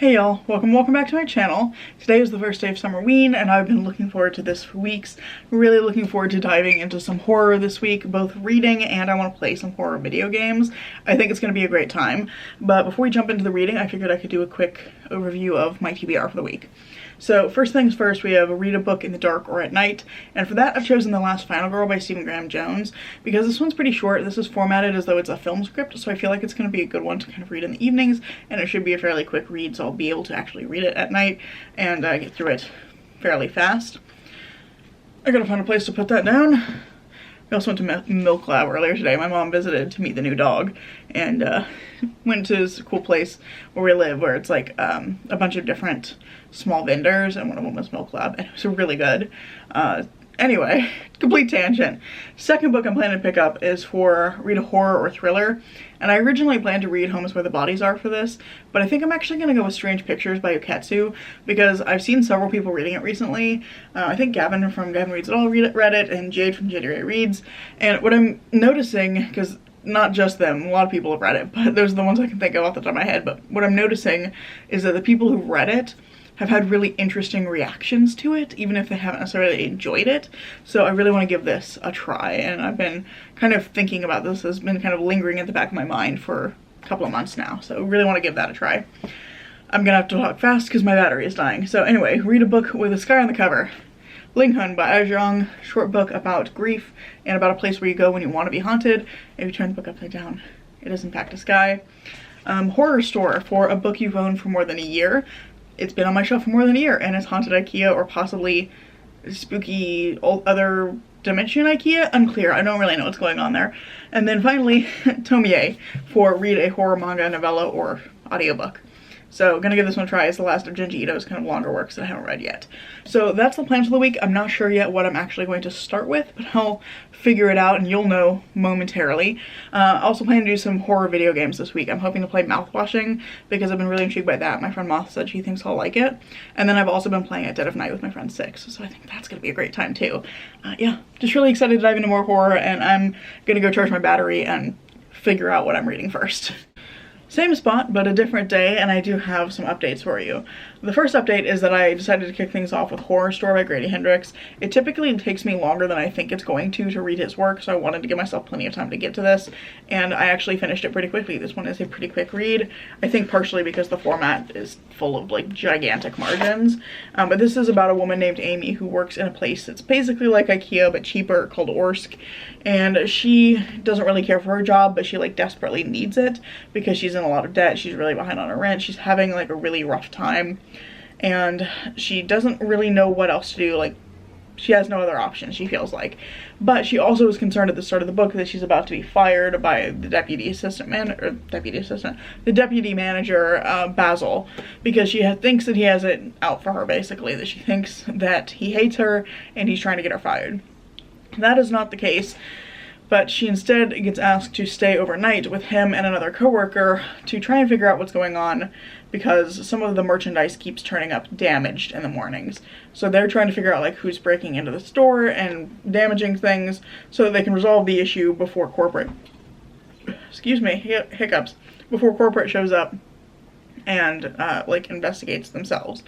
Hey y'all, welcome back to my channel. Today is the first day of Summerween and I've been looking forward to this for weeks. Really looking forward to diving into some horror this week, both reading and I want to play some horror video games. I think it's going to be a great time. But before we jump into the reading, I figured I could do a quick overview of my TBR for the week. So first things first, we have read a book in the dark or at night, and for that I've chosen The Last Final Girl by Stephen Graham Jones because this one's pretty short. This is formatted as though it's a film script, so I feel like it's going to be a good one to kind of read in the evenings, and it should be a fairly quick read, so I'll be able to actually read it at night and get through it fairly fast. I gotta find a place to put that down. We also went to Milk Lab earlier today. My mom visited to meet the new dog and went to this cool place where we live where it's like a bunch of different small vendors, and one of them was Milk Lab, and it was really good. Anyway, complete tangent. Second book I'm planning to pick up is for read a horror or thriller, and I originally planned to read Homes Where the Bodies Are for this, but I think I'm actually going to go with Strange Pictures by Uketsu because I've seen several people reading it recently. I think Gavin from Gavin Reads It All read it, and Jade from January Reads, and what I'm noticing, because not just them, a lot of people have read it, but those are the ones I can think of off the top of my head, but what I'm noticing is that the people who read it have had really interesting reactions to it, even if they haven't necessarily enjoyed it. So I really want to give this a try, and I've been kind of thinking about this. It's been kind of lingering at the back of my mind for a couple of months now, so I really want to give that a try. I'm gonna have to talk fast because my battery is dying. So anyway, read a book with a sky on the cover. Linghun by Ajiang, short book about grief and about a place where you go when you want to be haunted. If you turn the book upside down, it is in fact a sky. Horror store for a book you've owned for more than a year. It's been on my shelf for more than a year, and it's Haunted IKEA or possibly spooky other dimension IKEA. Unclear. I don't really know what's going on there. And then finally, Tomie for read a horror manga, novella, or audiobook. So gonna give this one a try. It's the last of Junji Ito's kind of longer works that I haven't read yet. So that's the plan for the week. I'm not sure yet what I'm actually going to start with, but I'll figure it out and you'll know momentarily. I also plan to do some horror video games this week. I'm hoping to play Mouthwashing because I've been really intrigued by that. My friend Moth said she thinks I'll like it. And then I've also been playing at Dead of Night with my friend Six, so I think that's gonna be a great time too. Yeah, just really excited to dive into more horror, and I'm gonna go charge my battery and figure out what I'm reading first. Same spot, but a different day, and I do have some updates for you. The first update is that I decided to kick things off with Horror Store by Grady Hendrix. It typically takes me longer than I think it's going to read his work, so I wanted to give myself plenty of time to get to this, and I actually finished it pretty quickly. This one is a pretty quick read, I think partially because the format is full of like gigantic margins, but this is about a woman named Amy who works in a place that's basically like IKEA but cheaper called Orsk, and she doesn't really care for her job, but she like desperately needs it because she's in a lot of debt. She's really behind on her rent. She's having like a really rough time, and she doesn't really know what else to do. Like, she has no other options, she feels like. But she also is concerned at the start of the book that she's about to be fired by the deputy manager, Basil, because she thinks that he has it out for her, basically, that she thinks that he hates her and he's trying to get her fired. That is not the case, but she instead gets asked to stay overnight with him and another coworker to try and figure out what's going on because some of the merchandise keeps turning up damaged in the mornings. So they're trying to figure out like who's breaking into the store and damaging things so that they can resolve the issue before corporate, hiccups, before corporate shows up and like investigates themselves.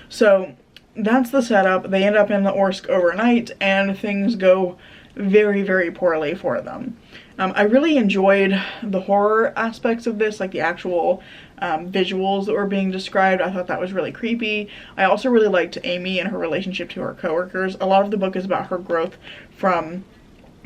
So that's the setup. They end up in the Orsk overnight and things go very, very poorly for them. I really enjoyed the horror aspects of this, like the actual visuals that were being described. I thought that was really creepy. I also really liked Amy and her relationship to her coworkers. A lot of the book is about her growth from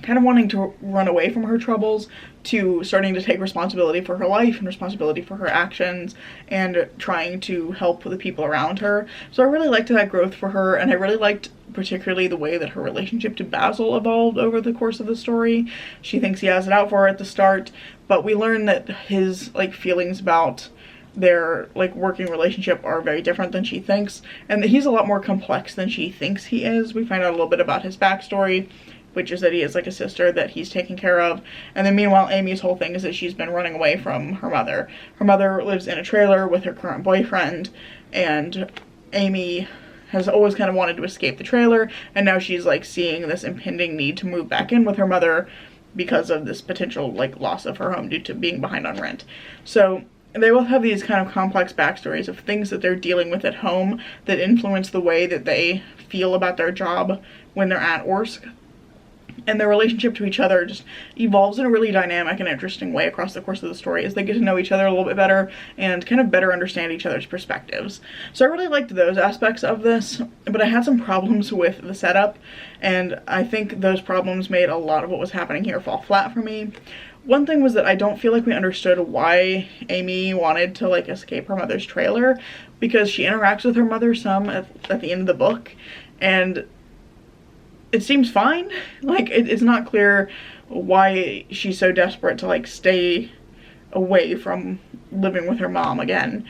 kind of wanting to run away from her troubles to starting to take responsibility for her life and responsibility for her actions and trying to help the people around her. So I really liked that growth for her, and I really liked particularly the way that her relationship to Basil evolved over the course of the story. She thinks he has it out for her at the start, but we learn that his like feelings about their like working relationship are very different than she thinks, and that he's a lot more complex than she thinks he is. We find out a little bit about his backstory, which is that he has like a sister that he's taking care of. And then meanwhile, Amy's whole thing is that she's been running away from her mother. Her mother lives in a trailer with her current boyfriend, and Amy has always kind of wanted to escape the trailer, and now she's like seeing this impending need to move back in with her mother because of this potential like loss of her home due to being behind on rent. So they both have these kind of complex backstories of things that they're dealing with at home that influence the way that they feel about their job when they're at Orsk. And their relationship to each other just evolves in a really dynamic and interesting way across the course of the story as they get to know each other a little bit better and kind of better understand each other's perspectives. So I really liked those aspects of this, but I had some problems with the setup, and I think those problems made a lot of what was happening here fall flat for me. One thing was that I don't feel like we understood why Amy wanted to like escape her mother's trailer, because she interacts with her mother some at the end of the book, and it seems fine. Like, it's not clear why she's so desperate to like stay away from living with her mom again.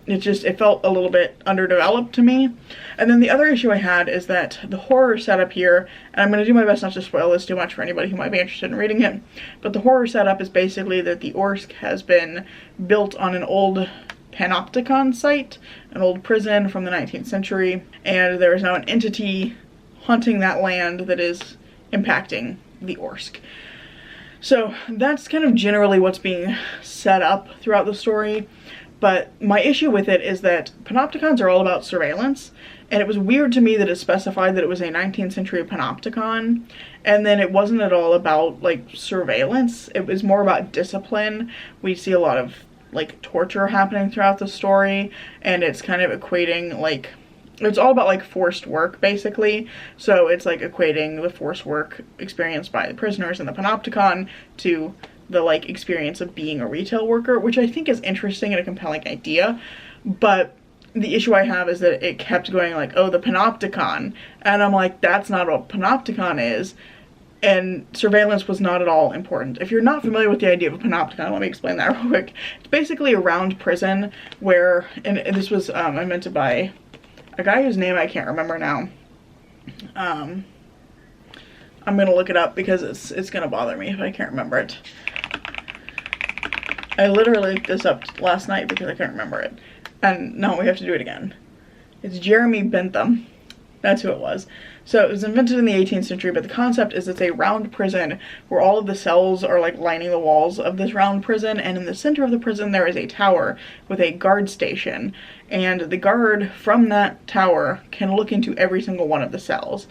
It felt a little bit underdeveloped to me. And then the other issue I had is that the horror setup here, and I'm going to do my best not to spoil this too much for anybody who might be interested in reading it, but the horror setup is basically that the Orsk has been built on an old panopticon site, an old prison from the 19th century, and there is now an entity haunting that land that is impacting the Orsk. So that's kind of generally what's being set up throughout the story, but my issue with it is that panopticons are all about surveillance, and it was weird to me that it specified that it was a 19th century panopticon, and then it wasn't at all about like surveillance. It was more about discipline. We see a lot of like torture happening throughout the story, and it's kind of equating like, it's all about like forced work basically. So it's like equating the forced work experienced by the prisoners in the panopticon to the like experience of being a retail worker, which I think is interesting and a compelling idea. But the issue I have is that it kept going like, oh, the panopticon, and I'm like, that's not what panopticon is. And surveillance was not at all important. If you're not familiar with the idea of a panopticon, let me explain that real quick. It's basically a round prison where, and this was invented by a guy whose name I can't remember now. I'm gonna look it up because it's gonna bother me if I can't remember it. I literally looked this up last night because I couldn't remember it. And now we have to do it again. It's Jeremy Bentham. That's who it was. So it was invented in the 18th century, but the concept is it's a round prison where all of the cells are like lining the walls of this round prison, and in the center of the prison there is a tower with a guard station, and the guard from that tower can look into every single one of the cells.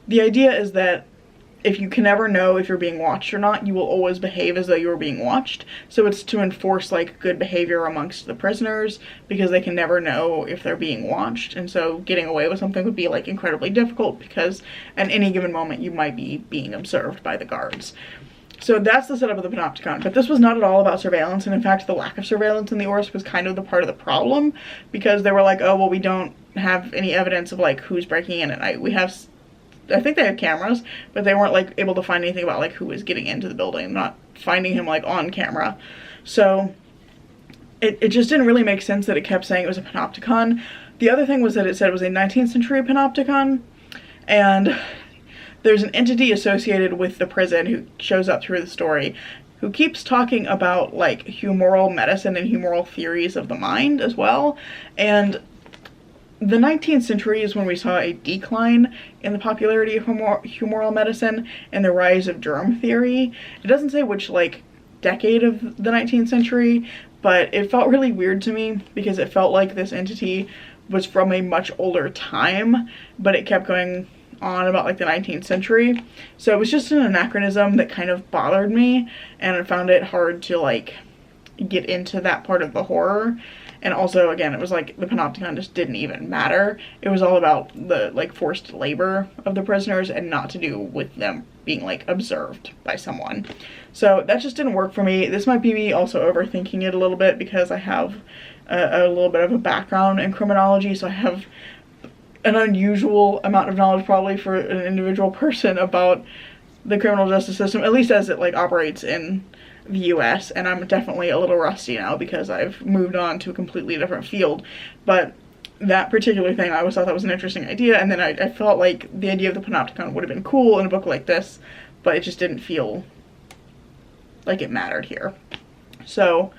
The idea is that if you can never know if you're being watched or not, you will always behave as though you were being watched. So it's to enforce like good behavior amongst the prisoners, because they can never know if they're being watched. And so getting away with something would be like incredibly difficult, because at any given moment you might be being observed by the guards. So that's the setup of the panopticon. But this was not at all about surveillance, and in fact the lack of surveillance in the Orsk was kind of the part of the problem, because they were like, oh well, we don't have any evidence of like who's breaking in at night. I think they had cameras, but they weren't like able to find anything about like who was getting into the building, not finding him like on camera. So it just didn't really make sense that it kept saying it was a panopticon. The other thing was that it said it was a 19th century panopticon, and there's an entity associated with the prison who shows up through the story who keeps talking about like humoral medicine and humoral theories of the mind as well. And the 19th century is when we saw a decline in the popularity of humoral medicine and the rise of germ theory. It doesn't say which like decade of the 19th century, but it felt really weird to me because it felt like this entity was from a much older time, but it kept going on about like the 19th century. So it was just an anachronism that kind of bothered me, and I found it hard to like get into that part of the horror. And also, again, it was like the panopticon just didn't even matter. It was all about the like forced labor of the prisoners and not to do with them being like observed by someone. So that just didn't work for me. This might be me also overthinking it a little bit because I have a little bit of a background in criminology, so I have an unusual amount of knowledge probably for an individual person about the criminal justice system, at least as it like operates in the US, and I'm definitely a little rusty now because I've moved on to a completely different field. But that particular thing, I always thought that was an interesting idea, and then I felt like the idea of the panopticon would have been cool in a book like this, but it just didn't feel like it mattered here. So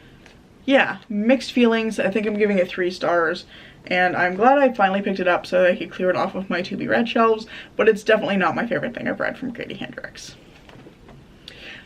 yeah, mixed feelings. I think I'm giving it 3 stars, and I'm glad I finally picked it up so that I could clear it off of my to be read shelves, but it's definitely not my favorite thing I've read from Grady Hendrix.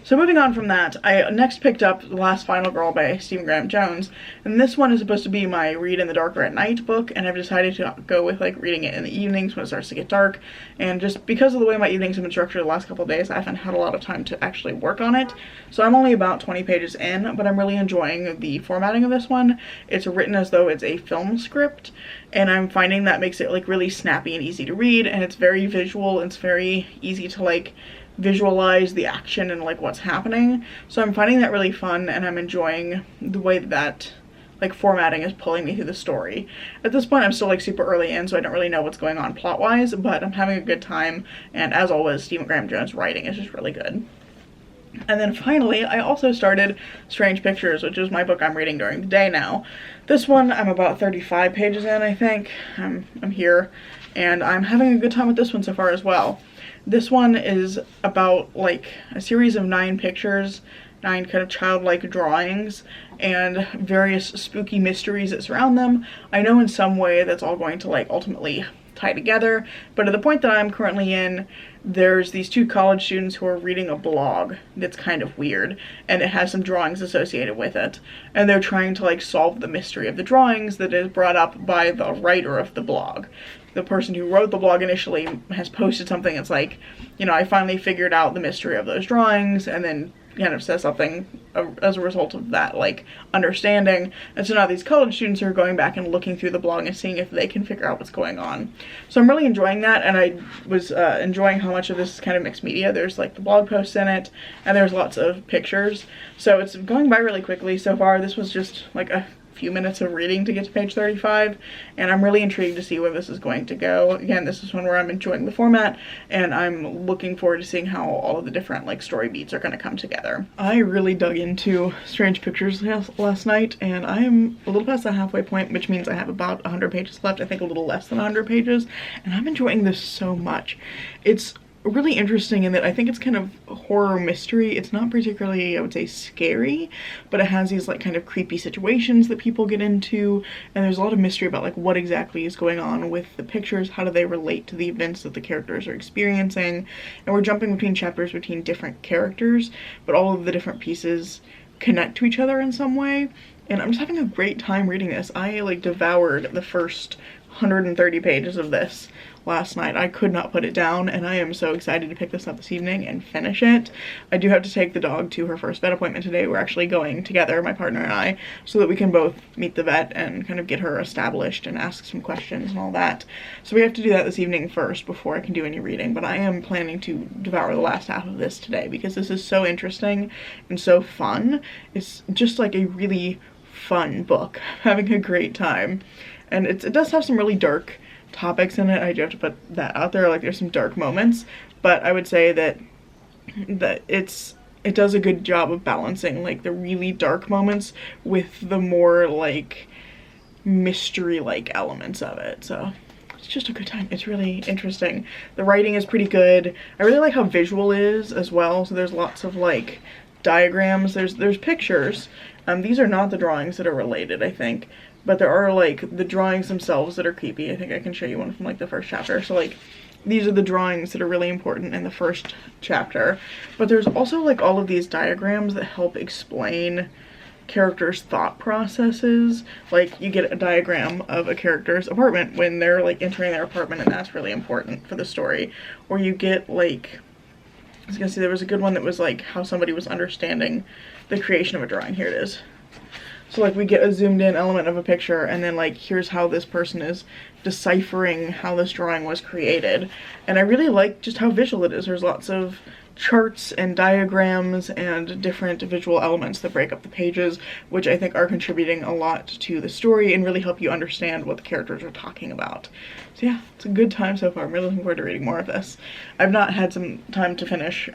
So moving on from that, I next picked up The Last Final Girl by Stephen Graham Jones, and this one is supposed to be my read in the darker at night book, and I've decided to go with like reading it in the evenings when it starts to get dark, and just because of the way my evenings have been structured the last couple of days, I haven't had a lot of time to actually work on it. So I'm only about 20 pages in, but I'm really enjoying the formatting of this one. It's written as though it's a film script, and I'm finding that makes it like really snappy and easy to read, and it's very visual. It's very easy to like visualize the action and like what's happening. So I'm finding that really fun, and I'm enjoying the way that like formatting is pulling me through the story. At this point I'm still like super early in, so I don't really know what's going on plot wise, but I'm having a good time, and as always, Stephen Graham Jones writing is just really good. And then finally, I also started Strange Pictures, which is my book I'm reading during the day now. This one, I'm about 35 pages in, I think. I'm here, and I'm having a good time with this one so far as well. This one is about like a series of 9 pictures, 9 kind of childlike drawings, and various spooky mysteries that surround them. I know in some way that's all going to like ultimately tie together, but at the point that I'm currently in, there's these 2 college students who are reading a blog that's kind of weird, and it has some drawings associated with it, and they're trying to like solve the mystery of the drawings that is brought up by the writer of the blog. The person who wrote the blog initially has posted something that's like, you know, I finally figured out the mystery of those drawings, and then kind of says something as a result of that like understanding. And so now these college students are going back and looking through the blog and seeing if they can figure out what's going on. So I'm really enjoying that, and I was enjoying how much of this is kind of mixed media. There's like the blog posts in it, and there's lots of pictures, so it's going by really quickly so far. This was just like a few minutes of reading to get to page 35, and I'm really intrigued to see where this is going to go. Again, this is one where I'm enjoying the format, and I'm looking forward to seeing how all of the different like story beats are going to come together. I really dug into Strange Pictures last night, and I am a little past the halfway point, which means I have about 100 pages left. I think a little less than 100 pages, and I'm enjoying this so much. It's really interesting in that I think it's kind of horror mystery. It's not particularly, I would say, scary, but it has these like kind of creepy situations that people get into, and there's a lot of mystery about like what exactly is going on with the pictures, how do they relate to the events that the characters are experiencing, and we're jumping between chapters between different characters, but all of the different pieces connect to each other in some way, and I'm just having a great time reading this. I like devoured the first 130 pages of this last night. I could not put it down, and I am so excited to pick this up this evening and finish it. I do have to take the dog to her first vet appointment today. We're actually going together, my partner and I, so that we can both meet the vet and kind of get her established and ask some questions and all that. So we have to do that this evening first before I can do any reading, but I am planning to devour the last half of this today because this is so interesting and so fun. It's just like a really fun book. I'm having a great time, and it does have some really dark topics in it. I do have to put that out there. Like, there's some dark moments, but I would say that it does a good job of balancing like the really dark moments with the more like mystery like elements of it. So it's just a good time. It's really interesting. The writing is pretty good. I really like how visual it is as well. So there's lots of like diagrams. There's pictures. These are not the drawings that are related, I think, but there are like the drawings themselves that are creepy. I think I can show you one from like the first chapter. So like these are the drawings that are really important in the first chapter, but there's also like all of these diagrams that help explain characters' thought processes. Like you get a diagram of a character's apartment when they're like entering their apartment, and that's really important for the story. Or you get like, I was gonna say there was a good one that was like how somebody was understanding the creation of a drawing. Here it is. So like we get a zoomed in element of a picture, and then like here's how this person is deciphering how this drawing was created. And I really like just how visual it is. There's lots of charts and diagrams and different visual elements that break up the pages, which I think are contributing a lot to the story and really help you understand what the characters are talking about. So yeah, it's a good time so far. I'm really looking forward to reading more of this. I've not had some time to finish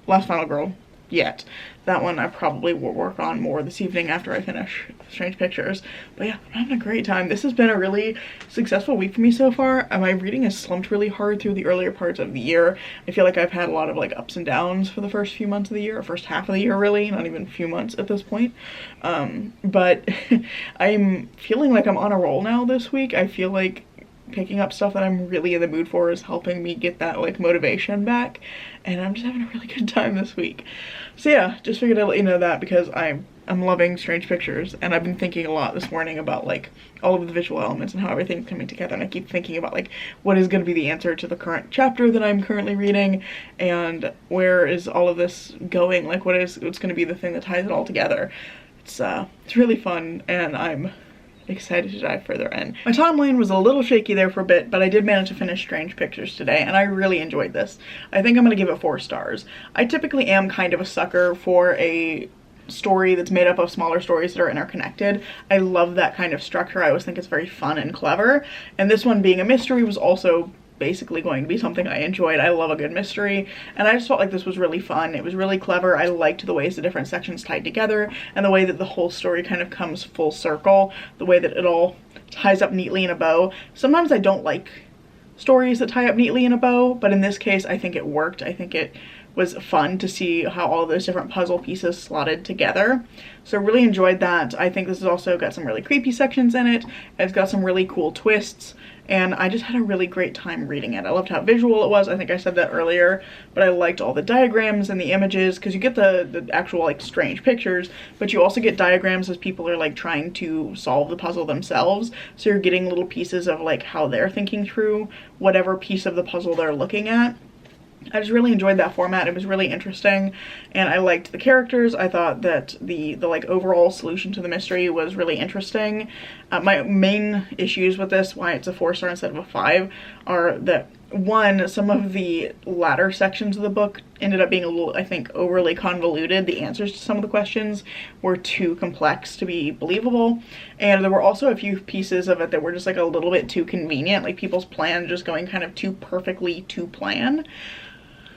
Last Final Girl yet. That one I probably will work on more this evening after I finish Strange Pictures. But yeah, I'm having a great time. This has been a really successful week for me so far. My reading has slumped really hard through the earlier parts of the year. I feel like I've had a lot of like ups and downs for the first few months of the year, or first half of the year really, not even a few months at this point. But I'm feeling like I'm on a roll now this week. I feel like picking up stuff that I'm really in the mood for is helping me get that like motivation back, and I'm just having a really good time this week. So yeah, just figured I'd let you know that because I'm loving Strange Pictures, and I've been thinking a lot this morning about like all of the visual elements and how everything's coming together, and I keep thinking about like what is going to be the answer to the current chapter that I'm currently reading, and where is all of this going, like what's going to be the thing that ties it all together. It's really fun, and I'm excited to dive further in. My timeline was a little shaky there for a bit, but I did manage to finish Strange Pictures today, and I really enjoyed this. I think I'm gonna give it 4 stars. I typically am kind of a sucker for a story that's made up of smaller stories that are interconnected. I love that kind of structure. I always think it's very fun and clever, and this one being a mystery was also basically going to be something I enjoyed. I love a good mystery, and I just felt like this was really fun. It was really clever. I liked the ways the different sections tied together, and the way that the whole story kind of comes full circle, the way that it all ties up neatly in a bow. Sometimes I don't like stories that tie up neatly in a bow, but in this case I think it worked. I think it was fun to see how all those different puzzle pieces slotted together. So really enjoyed that. I think this has also got some really creepy sections in it. It's got some really cool twists, and I just had a really great time reading it. I loved how visual it was. I think I said that earlier, but I liked all the diagrams and the images, because you get the actual like strange pictures, but you also get diagrams as people are like trying to solve the puzzle themselves. So you're getting little pieces of like how they're thinking through whatever piece of the puzzle they're looking at. I just really enjoyed that format. It was really interesting, and I liked the characters. I thought that the like overall solution to the mystery was really interesting. My main issues with this, why it's a 4-star instead of a 5, are that one, some of the latter sections of the book ended up being a little, I think, overly convoluted. The answers to some of the questions were too complex to be believable, and there were also a few pieces of it that were just like a little bit too convenient, like people's plan just going kind of too perfectly to plan.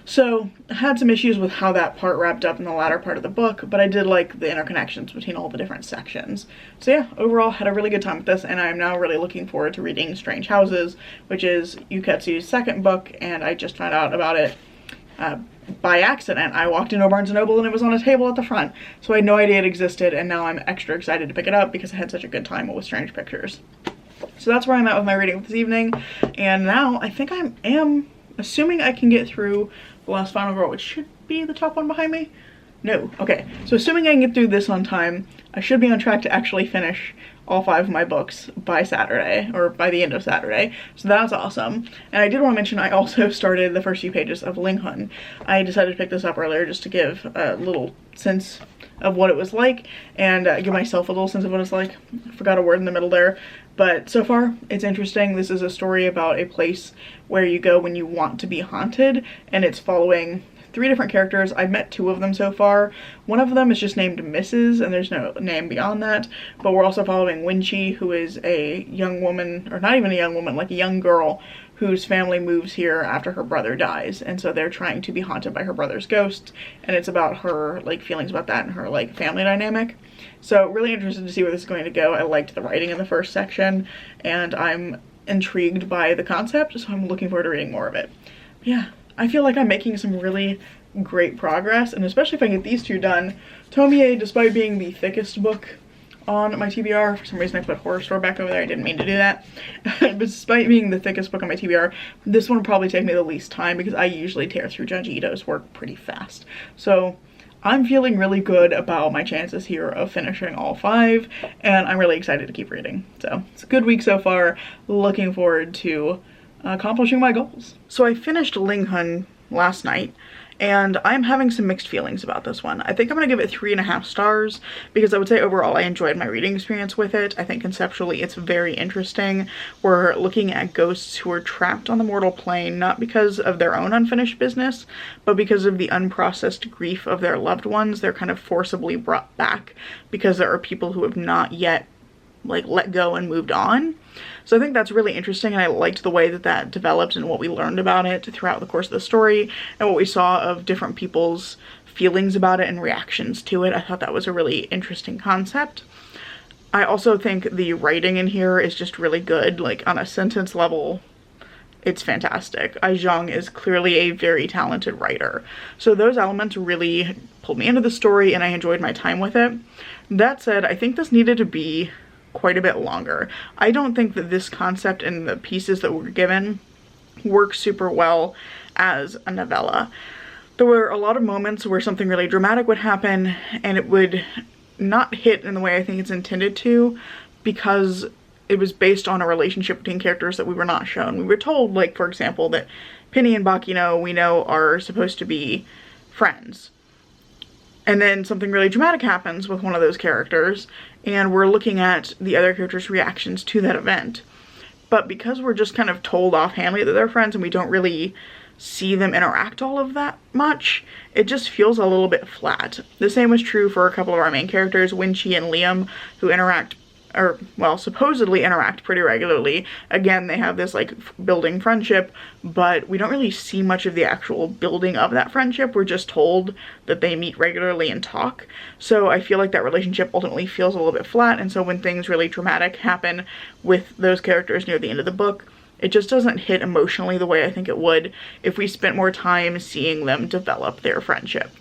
So I had some issues with how that part wrapped up in the latter part of the book, but I did like the interconnections between all the different sections. So yeah, overall had a really good time with this, and I'm now really looking forward to reading Strange Houses, which is Yuketsu's second book, and I just found out about it by accident. I walked into Barnes & Noble and it was on a table at the front, so I had no idea it existed, and now I'm extra excited to pick it up because I had such a good time with Strange Pictures. So that's where I'm at with my reading this evening, and now I think I am assuming I can get through The Last Final Girl, which should be the top one behind me. No, okay. So assuming I can get through this on time, I should be on track to actually finish all 5 of my books by Saturday, or by the end of Saturday. So that's awesome. And I did want to mention I also started the first few pages of Linghun. I decided to pick this up earlier just to give a little sense of what it was like, and give myself a little sense of what it's like. I forgot a word in the middle there. But so far, it's interesting. This is a story about a place where you go when you want to be haunted, and it's following 3 different characters. I've met 2 of them so far. One of them is just named Mrs., and there's no name beyond that, but we're also following Winchi, who is a young woman, or not even a young woman, like a young girl whose family moves here after her brother dies, and so they're trying to be haunted by her brother's ghost, and it's about her like feelings about that and her like family dynamic. So really interested to see where this is going to go. I liked the writing in the first section, and I'm intrigued by the concept, so I'm looking forward to reading more of it. But yeah, I feel like I'm making some really great progress, and especially if I get these 2 done. Tomie, despite being the thickest book on my TBR, for some reason I put Horror Store back over there, I didn't mean to do that, but despite being the thickest book on my TBR, this one will probably take me the least time because I usually tear through Junji Ito's work pretty fast. So I'm feeling really good about my chances here of finishing all 5, and I'm really excited to keep reading. So it's a good week so far, looking forward to accomplishing my goals. So I finished Linghun last night, and I'm having some mixed feelings about this one. I think I'm gonna give it 3.5 stars because I would say overall I enjoyed my reading experience with it. I think conceptually it's very interesting. We're looking at ghosts who are trapped on the mortal plane, not because of their own unfinished business, but because of the unprocessed grief of their loved ones. They're kind of forcibly brought back because there are people who have not yet like let go and moved on. So I think that's really interesting, and I liked the way that that developed and what we learned about it throughout the course of the story and what we saw of different people's feelings about it and reactions to it. I thought that was a really interesting concept. I also think the writing in here is just really good. Like on a sentence level, it's fantastic. Ai Zhang is clearly a very talented writer. So those elements really pulled me into the story and I enjoyed my time with it. That said, I think this needed to be quite a bit longer. I don't think that this concept and the pieces that we're given work super well as a novella. There were a lot of moments where something really dramatic would happen and it would not hit in the way I think it's intended to, because it was based on a relationship between characters that we were not shown. We were told, like, for example, that Penny and Bakino, we know, are supposed to be friends. And then something really dramatic happens with one of those characters, and we're looking at the other characters' reactions to that event. But because we're just kind of told offhandedly that they're friends and we don't really see them interact all of that much, it just feels a little bit flat. The same was true for a couple of our main characters, Winchi and Liam, who interact, or, well, supposedly interact pretty regularly. Again, they have this, like, building friendship, but we don't really see much of the actual building of that friendship. We're just told that they meet regularly and talk. So I feel like that relationship ultimately feels a little bit flat, and so when things really dramatic happen with those characters near the end of the book, it just doesn't hit emotionally the way I think it would if we spent more time seeing them develop their friendship.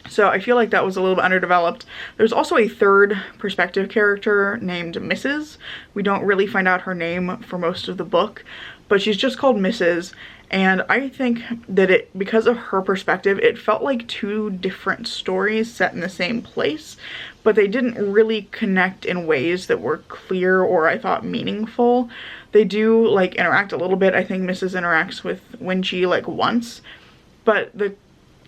So I feel like that was a little bit underdeveloped. There's also a third perspective character named Mrs. We don't really find out her name for most of the book, but she's just called Mrs. And I think that because of her perspective, it felt like two different stories set in the same place, but they didn't really connect in ways that were clear or I thought meaningful. They do, like, interact a little bit. I think Mrs. interacts with Winchi, like, once, but the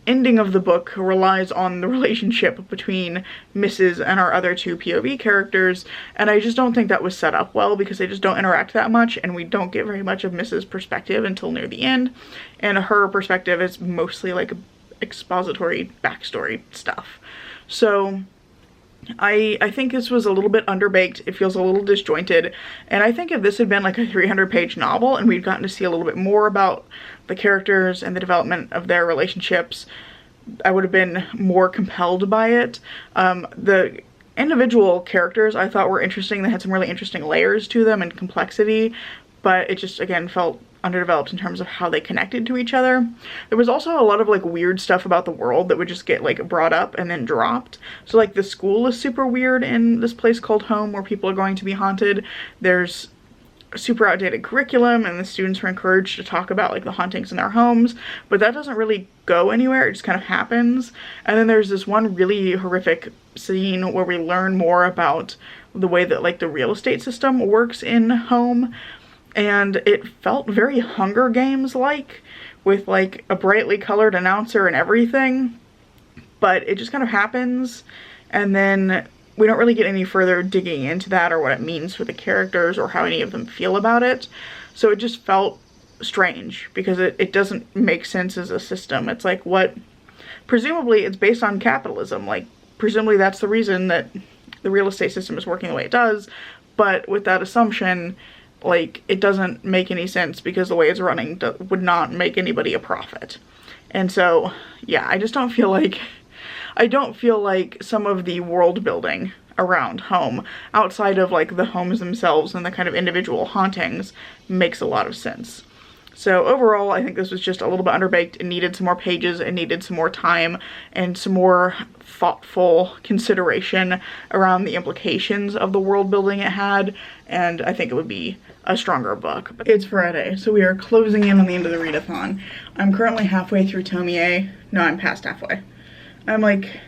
ending of the book relies on the relationship between Mrs. and our other two POV characters, and I just don't think that was set up well because they just don't interact that much, and we don't get very much of Mrs.'s perspective until near the end, and her perspective is mostly like expository backstory stuff. So I think this was a little bit underbaked. It feels a little disjointed, and I think if this had been like a 300-page novel and we'd gotten to see a little bit more about the characters and the development of their relationships, I would have been more compelled by it. The individual characters I thought were interesting. They had some really interesting layers to them and complexity, but it just, again, felt underdeveloped in terms of how they connected to each other. There was also a lot of, like, weird stuff about the world that would just get, like, brought up and then dropped. So, like, the school is super weird in this place called home where people are going to be haunted. There's super outdated curriculum and the students were encouraged to talk about, like, the hauntings in their homes, but that doesn't really go anywhere. It just kind of happens. And then there's this one really horrific scene where we learn more about the way that, like, the real estate system works in home. And it felt very Hunger Games-like, with, like, a brightly colored announcer and everything. But it just kind of happens, and then we don't really get any further digging into that or what it means for the characters or how any of them feel about it. So it just felt strange, because it doesn't make sense as a system. It's like, what? Presumably it's based on capitalism. Like, presumably that's the reason that the real estate system is working the way it does. But with that assumption, like, it doesn't make any sense because the way it's running would not make anybody a profit. And so, yeah, I just don't feel like, some of the world building around home, outside of, like, the homes themselves and the kind of individual hauntings, makes a lot of sense. So overall, I think this was just a little bit underbaked. It needed some more pages, it needed some more time, and some more thoughtful consideration around the implications of the world building it had, and I think it would be a stronger book. But it's Friday, so we are closing in on the end of the readathon. I'm currently halfway through Tomie. No, I'm past halfway. I'm, like,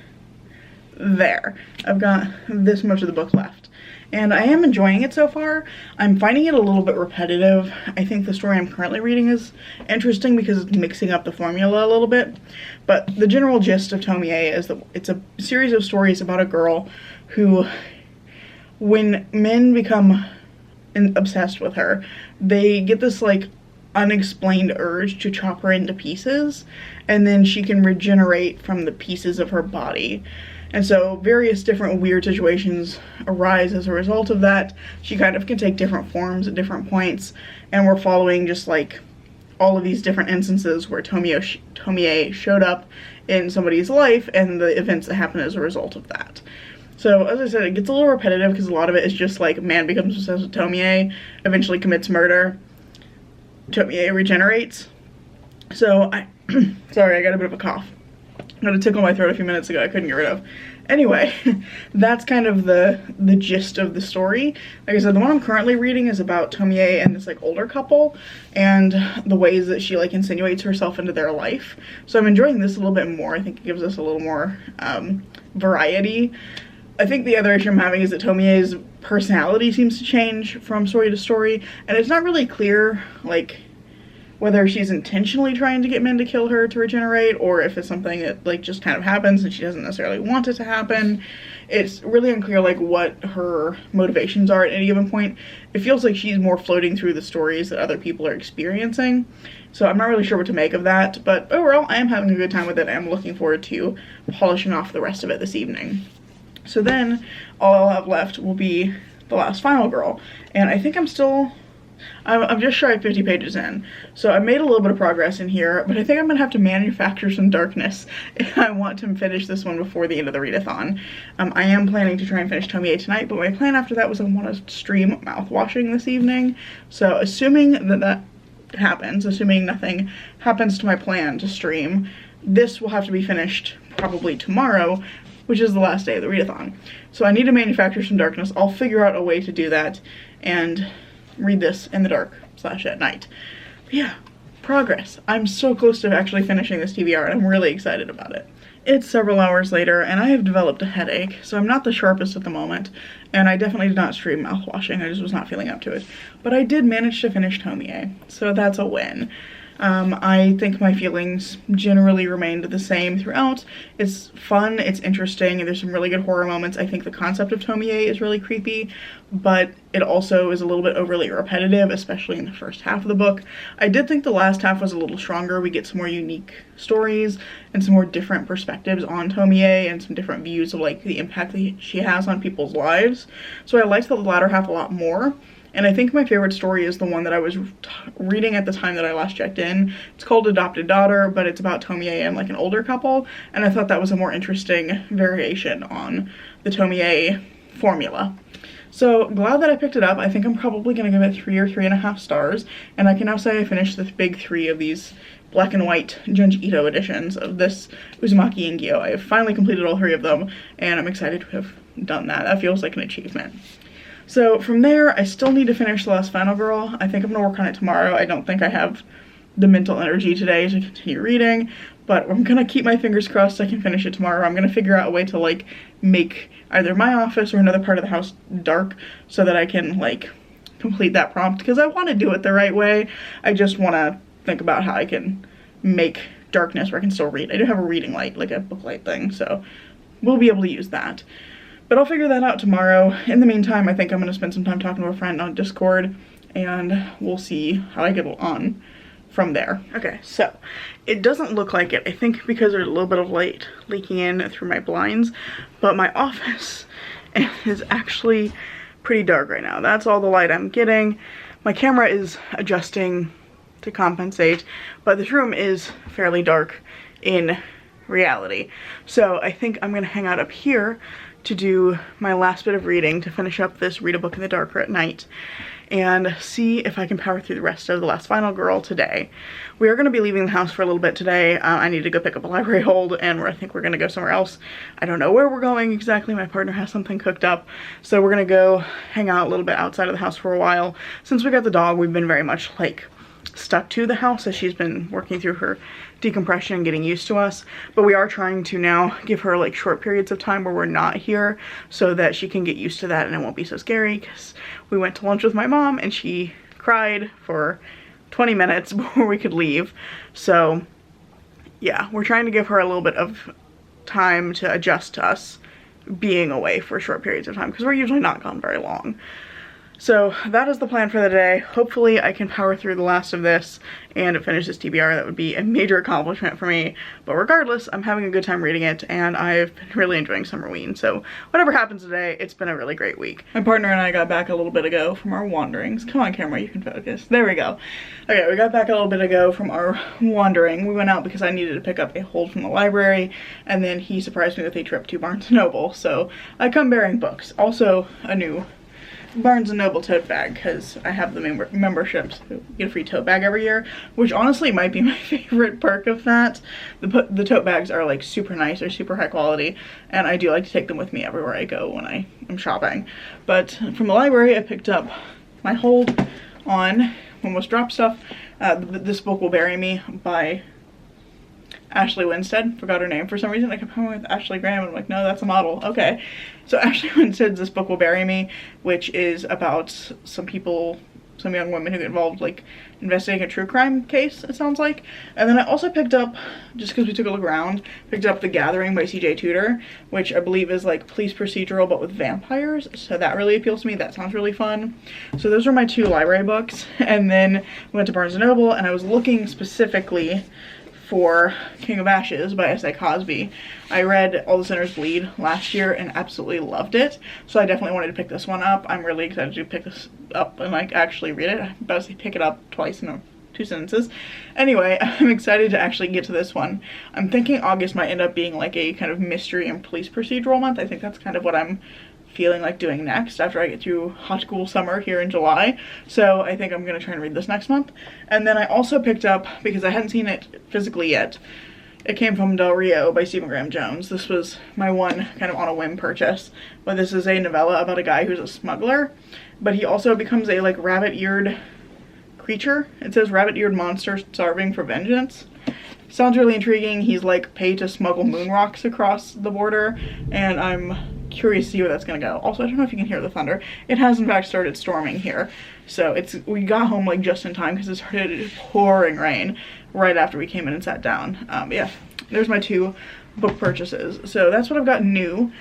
there. I've got this much of the book left. And I am enjoying it so far. I'm finding it a little bit repetitive. I think the story I'm currently reading is interesting because it's mixing up the formula a little bit. But the general gist of Tomie is that it's a series of stories about a girl who, when men become obsessed with her, they get this, like, unexplained urge to chop her into pieces, and then she can regenerate from the pieces of her body. And so various different weird situations arise as a result of that. She kind of can take different forms at different points, and we're following just, like, all of these different instances where Tomie showed up in somebody's life and the events that happen as a result of that. So, as I said, it gets a little repetitive because a lot of it is just, like, man becomes obsessed with Tomie, eventually commits murder, Tomie regenerates. So, sorry, I got a bit of a cough. I had a tickle in my throat a few minutes ago I couldn't get rid of. Anyway, that's kind of the gist of the story. Like I said, the one I'm currently reading is about Tomie and this like older couple and the ways that she like insinuates herself into their life. So I'm enjoying this a little bit more. I think it gives us a little more variety. I think the other issue I'm having is that Tomie's personality seems to change from story to story, and it's not really clear like whether she's intentionally trying to get men to kill her to regenerate, or if it's something that like just kind of happens and she doesn't necessarily want it to happen. It's really unclear like what her motivations are at any given point. It feels like she's more floating through the stories that other people are experiencing. So I'm not really sure what to make of that, but overall I am having a good time with it and I'm looking forward to polishing off the rest of it this evening. So then all I'll have left will be the last Final Girl, and I think I'm just shy of 50 pages in, so I made a little bit of progress in here, but I think I'm gonna have to manufacture some darkness if I want to finish this one before the end of the readathon. I am planning to try and finish Tomie tonight, but my plan after that was I want to stream mouthwashing this evening, so assuming that happens, assuming nothing happens to my plan to stream, this will have to be finished probably tomorrow, which is the last day of the readathon. So I need to manufacture some darkness. I'll figure out a way to do that and read this in the dark / at night. But yeah, progress. I'm so close to actually finishing this TBR and I'm really excited about it. It's several hours later and I have developed a headache, so I'm not the sharpest at the moment, and I definitely did not stream mouthwashing. I just was not feeling up to it. But I did manage to finish Tomie, so that's a win. I think my feelings generally remained the same throughout. It's fun, it's interesting, and there's some really good horror moments. I think the concept of Tomie is really creepy, but it also is a little bit overly repetitive, especially in the first half of the book. I did think the last half was a little stronger. We get some more unique stories and some more different perspectives on Tomie and some different views of like the impact that she has on people's lives. So I liked the latter half a lot more. And I think my favorite story is the one that I was reading at the time that I last checked in. It's called Adopted Daughter, but it's about Tomie and like an older couple. And I thought that was a more interesting variation on the Tomie formula. So glad that I picked it up. I think I'm probably gonna give it 3 or 3.5 stars. And I can now say I finished the big 3 of these black and white Junji Ito editions of this Uzumaki Ingyo. I have finally completed all 3 of them and I'm excited to have done that. That feels like an achievement. So from there, I still need to finish The Last Final Girl. I think I'm gonna work on it tomorrow. I don't think I have the mental energy today to continue reading, but I'm gonna keep my fingers crossed I can finish it tomorrow. I'm gonna figure out a way to like make either my office or another part of the house dark so that I can like complete that prompt, because I want to do it the right way. I just want to think about how I can make darkness where I can still read. I do have a reading light, like a book light thing, so we'll be able to use that. But I'll figure that out tomorrow. In the meantime, I think I'm going to spend some time talking to a friend on Discord, and we'll see how I get on from there. Okay, so it doesn't look like it, I think because there's a little bit of light leaking in through my blinds, but my office is actually pretty dark right now. That's all the light I'm getting. My camera is adjusting to compensate, but this room is fairly dark in reality. So I think I'm gonna hang out up here to do my last bit of reading to finish up this Read a Book in the Dark at night and see if I can power through the rest of The Last Final Girl today. We are going to be leaving the house for a little bit today. I need to go pick up a library hold, and I think we're going to go somewhere else. I don't know where we're going exactly. My partner has something cooked up, so we're going to go hang out a little bit outside of the house for a while. Since we got the dog, we've been very much like stuck to the house as she's been working through her decompression and getting used to us, but we are trying to now give her like short periods of time where we're not here so that she can get used to that and it won't be so scary, because we went to lunch with my mom and she cried for 20 minutes before we could leave. So yeah, we're trying to give her a little bit of time to adjust to us being away for short periods of time, because we're usually not gone very long. So that is the plan for the day. Hopefully I can power through the last of this and finish this TBR. That would be a major accomplishment for me. But regardless, I'm having a good time reading it and I've been really enjoying Summerween. So whatever happens today, it's been a really great week. My partner and I got back a little bit ago from our wanderings. Come on camera, you can focus. There we go. Okay, we got back a little bit ago from our wandering. We went out because I needed to pick up a hold from the library, and then he surprised me with a trip to Barnes & Noble. So I come bearing books. Also a new Barnes & Noble tote bag because I have the memberships. You get a free tote bag every year, which honestly might be my favorite perk of that. The tote bags are like super nice, they're super high quality, and I do like to take them with me everywhere I go when I am shopping. But from the library, I picked up my hold on Almost Dropped Stuff. This Book Will Bury Me by Ashley Winstead. Forgot her name for some reason. I kept going with Ashley Graham and I'm like, no, that's a model. Okay. So Ashley Winstead's This Book Will Bury Me, which is about some young women who get involved like investigating a true crime case, it sounds like. And then I also picked up, just because we took a look around, picked up The Gathering by CJ Tudor, which I believe is like police procedural but with vampires. So that really appeals to me. That sounds really fun. So those are my 2 library books. And then went to Barnes & Noble and I was looking specifically for King of Ashes by S.A. Cosby. I read All the Sinners Bleed last year and absolutely loved it, so I definitely wanted to pick this one up. I'm really excited to pick this up and like actually read it. I'm about to say pick it up twice in 2 sentences. Anyway, I'm excited to actually get to this one. I'm thinking August might end up being like a kind of mystery and police procedural month. I think that's kind of what I'm feeling like doing next after I get through hot cool summer here in July. So I think I'm gonna try and read this next month. And then I also picked up, because I hadn't seen it physically yet, it came from Del Rio by Stephen Graham Jones. This was my one kind of on a whim purchase, but this is a novella about a guy who's a smuggler, but he also becomes a like rabbit-eared creature. It says rabbit-eared monster starving for vengeance. Sounds really intriguing. He's like paid to smuggle moon rocks across the border, and I'm curious to see where that's gonna go. Also, I don't know if you can hear the thunder. It has in fact started storming here, so we got home like just in time because it started pouring rain right after we came in and sat down. Yeah, there's my 2 book purchases. So that's what I've got new,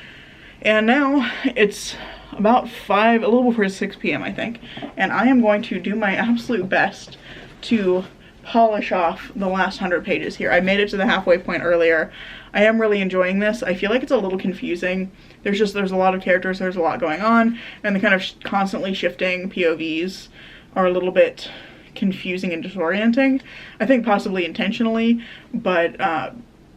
and now it's about a little before 6 p.m. I think, and I am going to do my absolute best to polish off the last 100 pages here. I made it to the halfway point earlier. I am really enjoying this. I feel like it's a little confusing. There's a lot of characters, there's a lot going on, and the kind of constantly shifting POVs are a little bit confusing and disorienting. I think possibly intentionally, but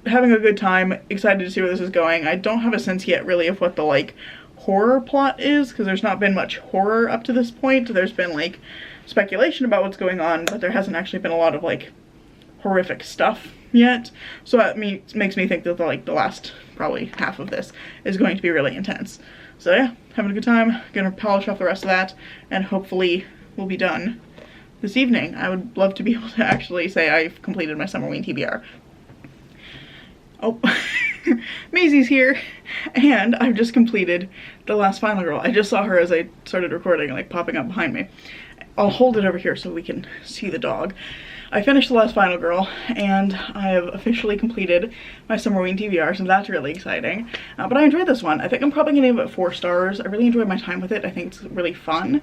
having a good time, excited to see where this is going. I don't have a sense yet really of what the like horror plot is, because there's not been much horror up to this point. There's been like speculation about what's going on, but there hasn't actually been a lot of like horrific stuff yet. So that makes me think that the last probably half of this is going to be really intense. So yeah, having a good time. Gonna polish off the rest of that, and hopefully we'll be done this evening. I would love to be able to actually say I've completed my Summerween TBR. Oh, Maisie's here, and I've just completed The Last Final Girl. I just saw her as I started recording, like popping up behind me. I'll hold it over here so we can see the dog. I finished The Last Final Girl, and I have officially completed my Summerween TBR, so that's really exciting. But I enjoyed this one. I think I'm probably gonna give it 4 stars. I really enjoyed my time with it. I think it's really fun,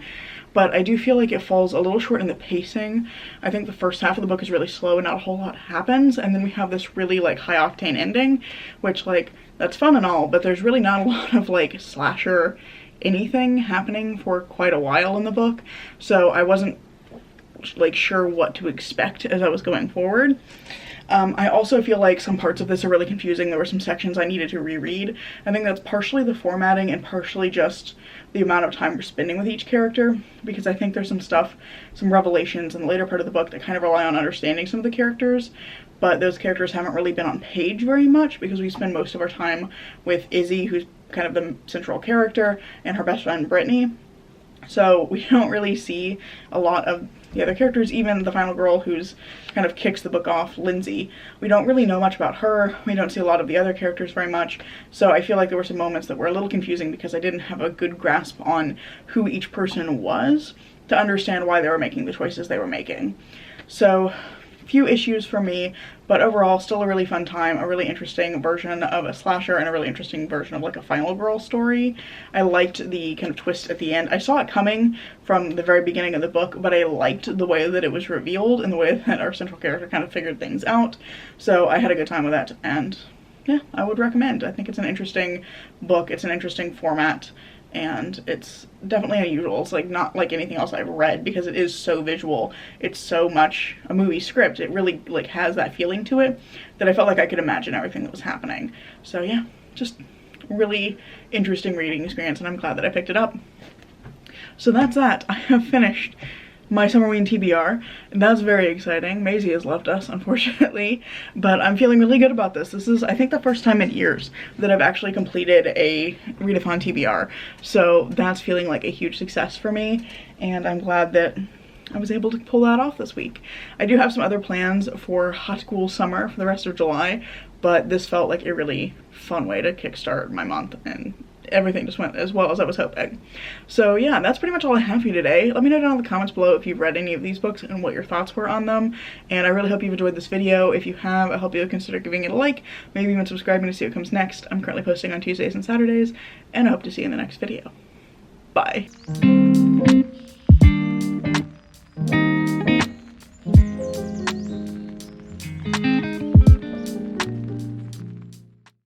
but I do feel like it falls a little short in the pacing. I think the first half of the book is really slow and not a whole lot happens, and then we have this really like high octane ending, which like, that's fun and all, but there's really not a lot of like slasher anything happening for quite a while in the book, so I wasn't like sure what to expect as I was going forward. I also feel like some parts of this are really confusing. There were some sections I needed to reread. I think that's partially the formatting and partially just the amount of time we're spending with each character, because I think there's some stuff, some revelations in the later part of the book that kind of rely on understanding some of the characters, but those characters haven't really been on page very much because we spend most of our time with Izzy, who's kind of the central character, and her best friend Brittany. So we don't really see a lot of the other characters, even the final girl who's kind of kicks the book off, Lindsay. We don't really know much about her. We don't see a lot of the other characters very much. So I feel like there were some moments that were a little confusing because I didn't have a good grasp on who each person was to understand why they were making the choices they were making. So few issues for me, but overall still a really fun time, a really interesting version of a slasher and a really interesting version of like a final girl story. I liked the kind of twist at the end. I saw it coming from the very beginning of the book, but I liked the way that it was revealed and the way that our central character kind of figured things out. So I had a good time with that, and yeah, I would recommend. I think it's an interesting book, it's an interesting format, and it's definitely unusual. It's like not like anything else I've read because it is so visual. It's so much a movie script. It really like has that feeling to it that I felt like I could imagine everything that was happening. So yeah, just really interesting reading experience, and I'm glad that I picked it up. So that's that. I have finished my Summerween TBR. That's very exciting. Maisie has left us, unfortunately, but I'm feeling really good about this. This is, I think, the first time in years that I've actually completed a readathon TBR. So that's feeling like a huge success for me, and I'm glad that I was able to pull that off this week. I do have some other plans for hot, cool summer for the rest of July, but this felt like a really fun way to kickstart my month, and everything just went as well as I was hoping. So yeah, that's pretty much all I have for you today. Let me know down in the comments below if you've read any of these books and what your thoughts were on them. And I really hope you've enjoyed this video. If you have, I hope you'll consider giving it a like, maybe even subscribing to see what comes next. I'm currently posting on Tuesdays and Saturdays, and I hope to see you in the next video. Bye.